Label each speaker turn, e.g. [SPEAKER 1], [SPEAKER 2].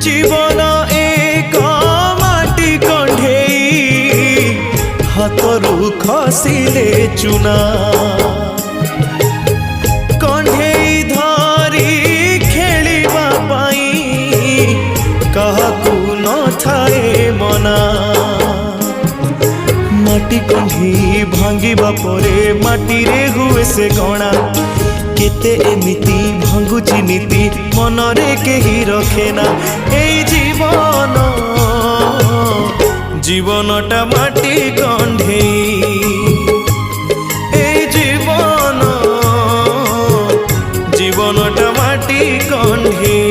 [SPEAKER 1] जीवन एक माटी कंढेई हाथरू खसिले चुना कंढेई धरी खेलिबा पाई काहाकू न थाए मना माटी कंढी भांगिबा परे माटी रे हुए से गणा केते एमिति भांगुची नीति मनरे केही रखेना एई जीवन जीवनटा माटी कंढेई एई जीवन जीवनटा माटी कंढेई।